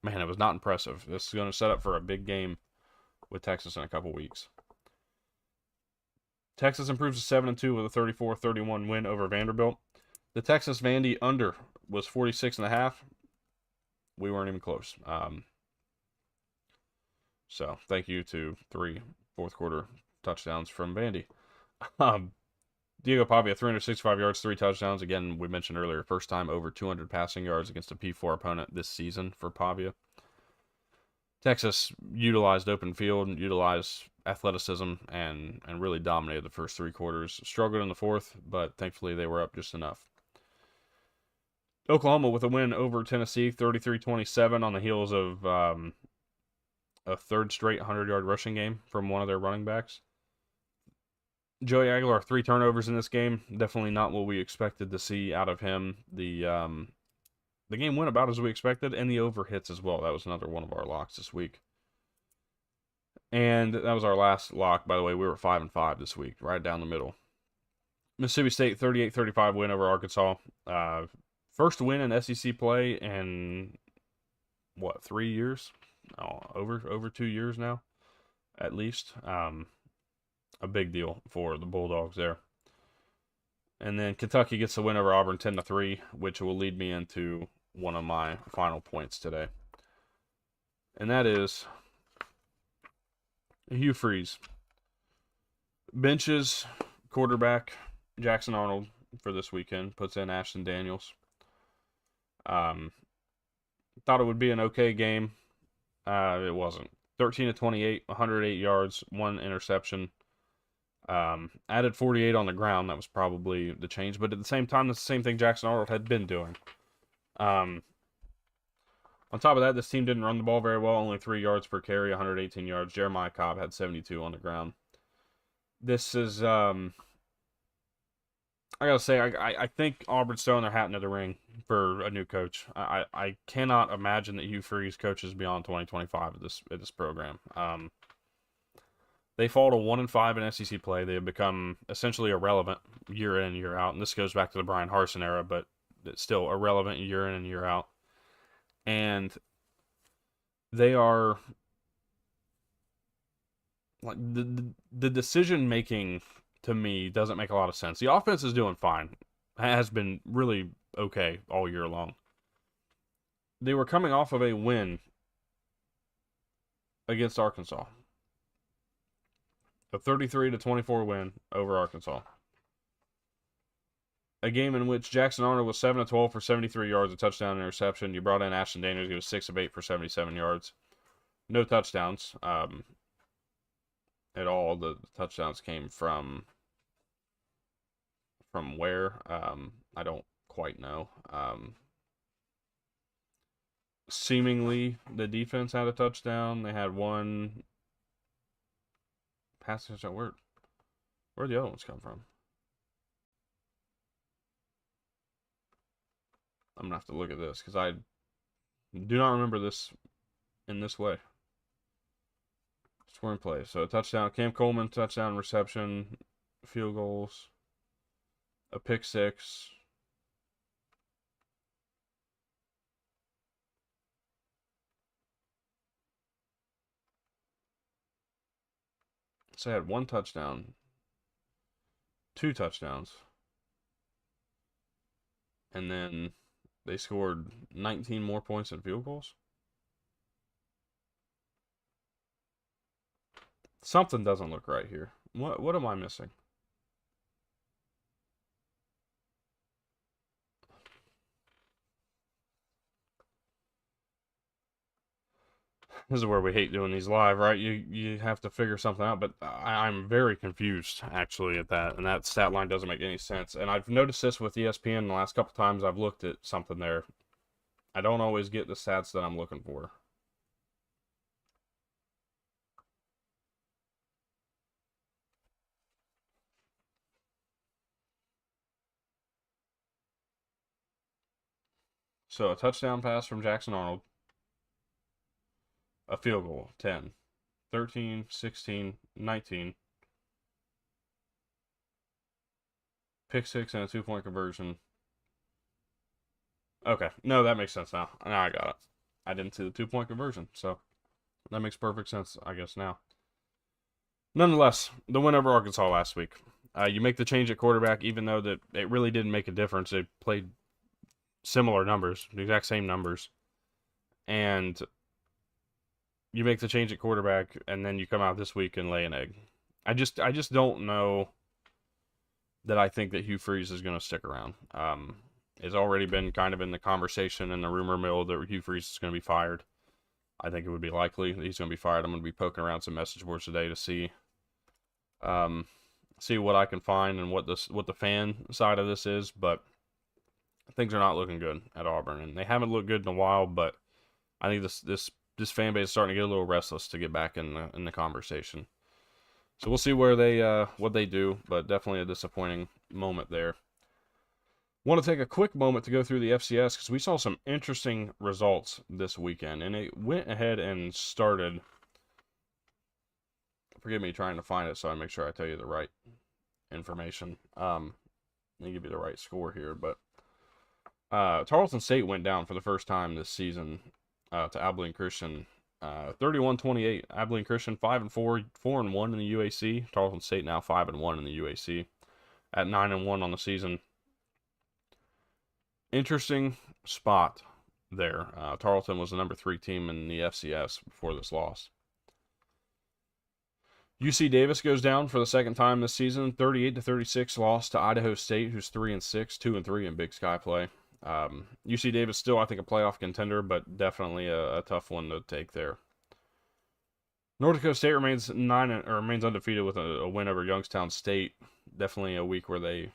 man, it was not impressive. This is going to set up for a big game with Texas in a couple weeks. Texas improves to 7-2 with a 34-31 win over Vanderbilt. The Texas Vandy under was 46.5. We weren't even close. So thank you to 3 fourth quarter touchdowns from Vandy. Diego Pavia, 365 yards, 3 touchdowns. Again, we mentioned earlier, first time over 200 passing yards against a P4 opponent this season for Pavia. Texas utilized open field, utilized athleticism, and really dominated the first 3 quarters. Struggled in the fourth, but thankfully they were up just enough. Oklahoma with a win over Tennessee, 33-27 on the heels of a third straight 100-yard rushing game from one of their running backs. Joey Aguilar, 3 turnovers in this game. Definitely not what we expected to see out of him. The game went about as we expected, and the over hits as well. That was another one of our locks this week. And that was our last lock, by the way. We were 5-5 this week, right down the middle. Mississippi State, 38-35 win over Arkansas. First win in SEC play in, 3 years? Oh, over 2 years now, at least. A big deal for the Bulldogs there. And then Kentucky gets the win over Auburn 10-3, which will lead me into one of my final points today. And that is Hugh Freeze. Benches quarterback Jackson Arnold for this weekend. Puts in Ashton Daniels. Thought it would be an okay game. It wasn't. 13-28, 108 yards, 1 interception. Added 48 on the ground. That was probably the change. But at the same time, that's the same thing Jackson Arnold had been doing. On top of that, this team didn't run the ball very well, only 3 yards per carry, 118 yards. Jeremiah Cobb had 72 on the ground. This is, I gotta say, I think Auburn's throwing their hat into the ring for a new coach. I cannot imagine that Hugh Freeze coaches beyond 2025 at this program. They fall to 1-5 in SEC play. They have become essentially irrelevant year in and year out, and this goes back to the Brian Harsin era, but it's still irrelevant year in and year out. And they are like the decision making to me doesn't make a lot of sense. The offense is doing fine, has been really okay all year long. They were coming off of a win against Arkansas, a 33-24 win over Arkansas. A game in which Jackson Arnold was 7 of 12 for 73 yards, a touchdown and interception. You brought in Ashton Daniels, he was 6 of 8 for 77 yards. No touchdowns at all. The touchdowns came from where? I don't quite know. Seemingly, the defense had a touchdown. They had one pass touchdown. Where'd the other ones come from? I'm gonna have to look at this because I do not remember this in this way. Scoring plays. So a touchdown, Cam Coleman, touchdown reception, field goals, a pick six. So I had one touchdown, 2 touchdowns, and then they scored 19 more points in field goals. Something doesn't look right here. What am I missing? This is where we hate doing these live, right? You have to figure something out, but I'm very confused actually at that, and that stat line doesn't make any sense. And I've noticed this with ESPN the last couple times I've looked at something there. I don't always get the stats that I'm looking for. So a touchdown pass from Jackson Arnold, a field goal, 10, 13, 16, 19, pick six and a 2-point conversion. Okay, no, that makes sense now. Now I got it. I didn't see the 2-point conversion, so that makes perfect sense, I guess, now. Nonetheless, the win over Arkansas last week. You make the change at quarterback, even though that it really didn't make a difference. They played similar numbers, the exact same numbers. And you make the change at quarterback, and then you come out this week and lay an egg. I just don't know that I think that Hugh Freeze is going to stick around. It's already been kind of in the conversation in the rumor mill that Hugh Freeze is going to be fired. I think it would be likely that he's going to be fired. I'm going to be poking around some message boards today to see what I can find and what the fan side of this is, but things are not looking good at Auburn, and they haven't looked good in a while. But I think this fan base is starting to get a little restless to get back in the conversation. So we'll see where what they do, but definitely a disappointing moment there. Want to take a quick moment to go through the FCS because we saw some interesting results this weekend, and it went ahead and started. Forgive me trying to find it so I make sure I tell you the right information. Let me give you the right score here, but Tarleton State went down for the first time this season to Abilene Christian, 31-28. Abilene Christian 5-4, 4-1 in the UAC. Tarleton State now 5-1 in the UAC, at 9-1 on the season. Interesting spot there. Tarleton was the number 3 team in the FCS before this loss. UC Davis goes down for the second time this season, 38-36 loss to Idaho State, who's 3-6, 2-3 in Big Sky play. UC Davis still, I think, a playoff contender, but definitely a tough one to take there. North Dakota State remains undefeated with a win over Youngstown State. Definitely a week where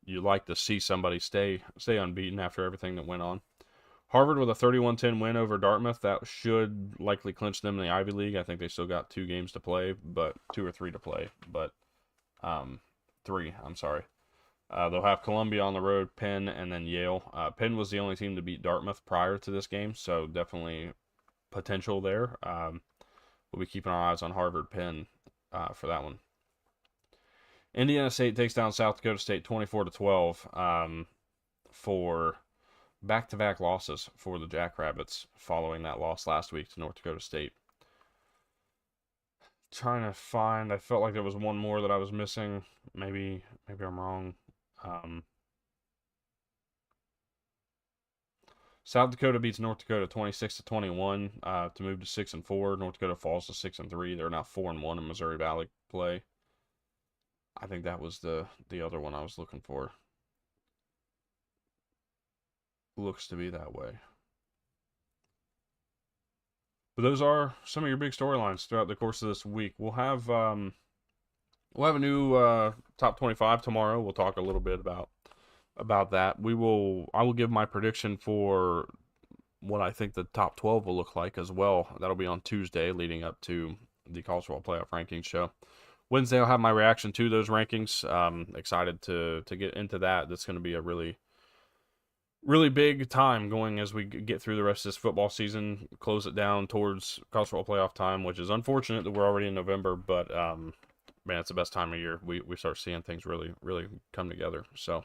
you like to see somebody stay unbeaten after everything that went on. Harvard with a 31-10 win over Dartmouth. That should likely clinch them in the Ivy League. I think they still got 2 games to play, but 2 or 3 to play. But 3, I'm sorry. They'll have Columbia on the road, Penn, and then Yale. Penn was the only team to beat Dartmouth prior to this game, so definitely potential there. We'll be keeping our eyes on Harvard, Penn for that one. Indiana State takes down South Dakota State 24-12 for back-to-back losses for the Jackrabbits following that loss last week to North Dakota State. Trying to find, I felt like there was one more that I was missing. Maybe I'm wrong. South Dakota beats North Dakota 26-21 to move to 6-4. North Dakota falls to 6-3. They're now 4-1 in Missouri Valley play. I think that was the other one I was looking for. Looks to be that way. But those are some of your big storylines throughout the course of this week. We'll have a new top 25 tomorrow. We'll talk a little bit about that. I will give my prediction for what I think the top 12 will look like as well. That'll be on Tuesday leading up to the college football playoff rankings show. Wednesday I'll have my reaction to those rankings. Excited to get into that. That's going to be a really big time going as we get through the rest of this football season, close it down towards college football playoff time, which is unfortunate that we're already in November, but man, it's the best time of year. We start seeing things really come together. So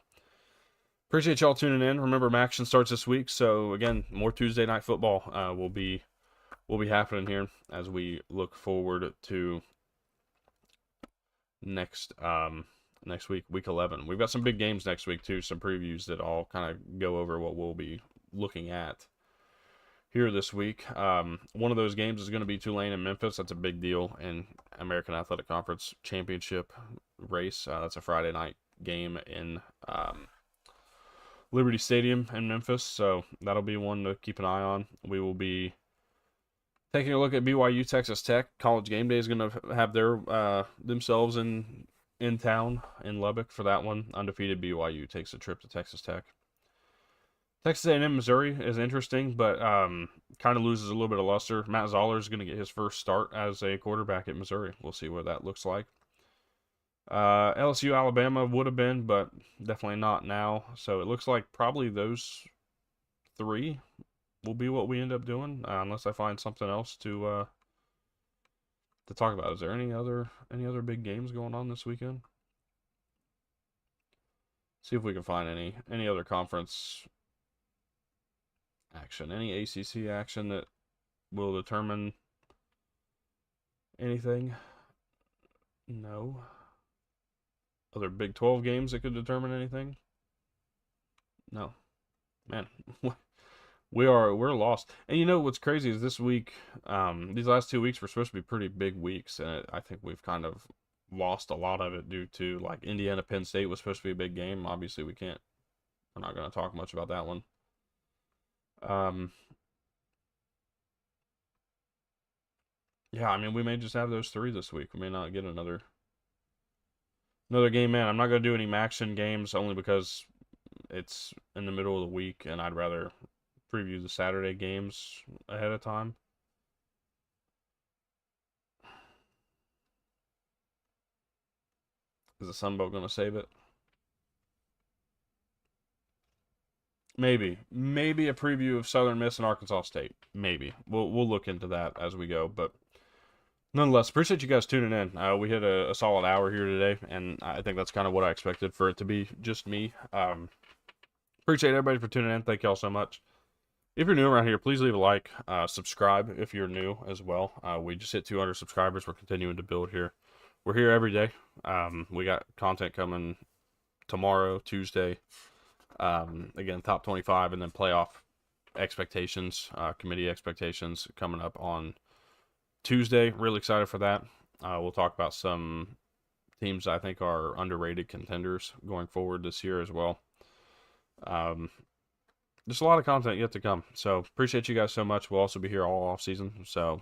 appreciate y'all tuning in. Remember, action starts this week, so again, more Tuesday night football will be happening here as we look forward to next week, week 11. We've got some big games next week too, some previews that all kind of go over what we'll be looking at here this week. One of those games is going to be Tulane and Memphis. That's a big deal in American Athletic Conference Championship race. That's a Friday night game in Liberty Stadium in Memphis, so that'll be one to keep an eye on. We will be taking a look at BYU Texas Tech. College Game Day is going to have their themselves in town in Lubbock for that one. Undefeated BYU takes a trip to Texas Tech. Texas A&M Missouri is interesting, but kind of loses a little bit of luster. Matt Zoller is going to get his first start as a quarterback at Missouri. We'll see what that looks like. LSU Alabama would have been, but definitely not now. So it looks like probably those 3 will be what we end up doing, unless I find something else to talk about. Is there any other big games going on this weekend? See if we can find any other conference action, any ACC action that will determine anything. No. Other Big 12 games that could determine anything? No. Man, we're lost. And you know what's crazy is this week, these last 2 weeks were supposed to be pretty big weeks, and I think we've kind of lost a lot of it due to, like, Indiana Penn State was supposed to be a big game. Obviously, we're not going to talk much about that one. Yeah, I mean, we may just have those 3 this week. We may not get another game, man. I'm not going to do any action games only because it's in the middle of the week, and I'd rather preview the Saturday games ahead of time. Is the Sun Belt going to save it? Maybe a preview of Southern Miss and Arkansas State. Maybe we'll look into that as we go. But nonetheless, appreciate you guys tuning in. We hit a solid hour here today, and I think that's kind of what I expected for it to be, just me. Appreciate everybody for tuning in. Thank y'all so much. If you're new around here, please leave a like, subscribe if you're new as well. We just hit 200 subscribers. We're continuing to build here. We're here every day. We got content coming tomorrow, Tuesday. Again, top 25, and then playoff expectations, committee expectations coming up on Tuesday. Really excited for that. We'll talk about some teams I think are underrated contenders going forward this year as well. Just a lot of content yet to come. So appreciate you guys so much. We'll also be here all off season. So,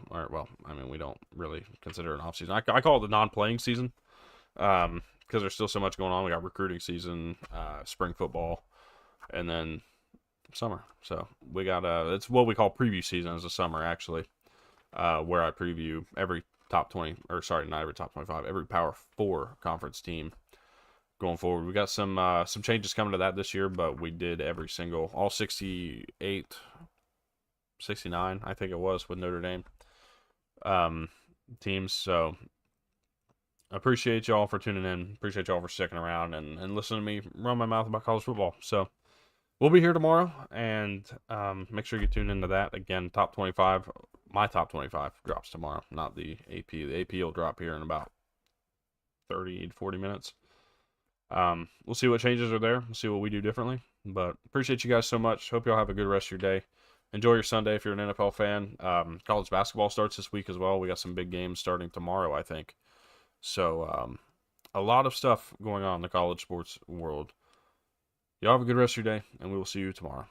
we don't really consider it an off season. I call it the non-playing season because there's still so much going on. We got recruiting season, spring football, and then summer. So we got it's what we call preview season as a summer actually, where I preview every top 20, or sorry, not every top 25, every Power 4 conference team going forward. We got some changes coming to that this year, but we did every single, all 68, 69, I think it was, with Notre Dame teams. So appreciate y'all for tuning in. Appreciate y'all for sticking around and listening to me run my mouth about college football. So we'll be here tomorrow, and make sure you tune into that. Again, top 25, my top 25 drops tomorrow, not the AP. The AP will drop here in about 30 to 40 minutes. We'll see what changes are there. We'll see what we do differently. But appreciate you guys so much. Hope y'all have a good rest of your day. Enjoy your Sunday if you're an NFL fan. College basketball starts this week as well. We got some big games starting tomorrow, I think. So a lot of stuff going on in the college sports world. Y'all have a good rest of your day, and we will see you tomorrow.